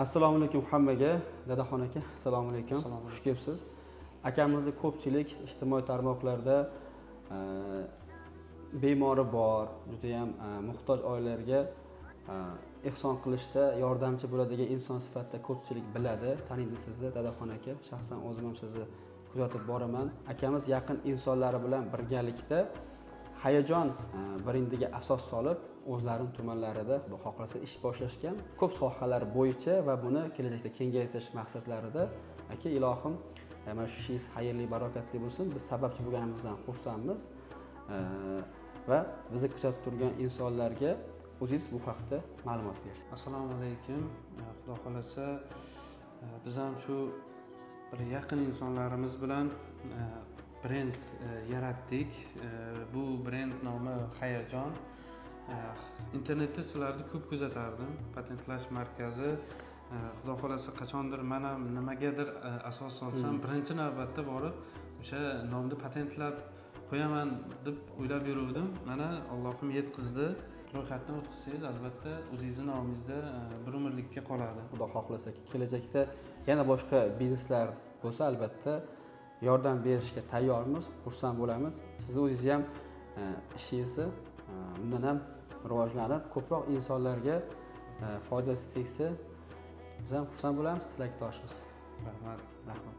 Assalomu alaykum hammaga, dadaxon aka, assalomu alaykum. Xush kelibsiz. Akamizni ko'pchilik ijtimoiy tarmoqlarda bemori bor, juda ham muhtoj oilalarga ehson qilishda yordamchi bo'ladigan inson sifatida ko'pchilik biladi, taniydi sizni dadaxon aka. Shaxsan o'zim ham sizni kuzatib boraman. Akamiz yaqin insonlari bilan birgalikda hayajon brendiga asos solib, o'zlarining tumanlarida xudo xohlasa ish boshlashgan. Ko'p sohalar bo'yicha va buni kelajakda kengaytirish maqsadlarida aka ilohim mana shu ishingiz xayrli, barokatli bo'lsin. Biz sababchi bo'lganimizdan xursandmiz va bizni kuzatib turgan insonlarga o'zingiz bu haqda ma'lumot berasiz. Assalomu alaykum. Xudo xolasa biz ham shu bir yaqin insonlarimiz bilan brend yaratdik. Bu brend nomi Hayajon. Internetda sizlarni ko'p kuzatardim. Patentlash markazi. Xudo xolasa qachondir mana nimagadir asos solsam, birinchi navbatda borib o'sha nomni patentlab qo'yaman deb o'ylab yuruvdim. Mana Allohim yetkazdi. Ro'yxatdan o'tkazsangiz albatta o'zingizning nomingizda bir umrlikka qoladi. Xudo xohlasa kelajakda yana boshqa bizneslar bo'lsa albatta yordam berishga tayyormiz, xursand bo'lamiz. Siz o'zingiz ham ishingizni undan ham rivojlanib, ko'proq insonlarga foydasi tegsa, biz ham xursand bo'lamiz, tilakdoshmiz. Rahmat. Rahmat.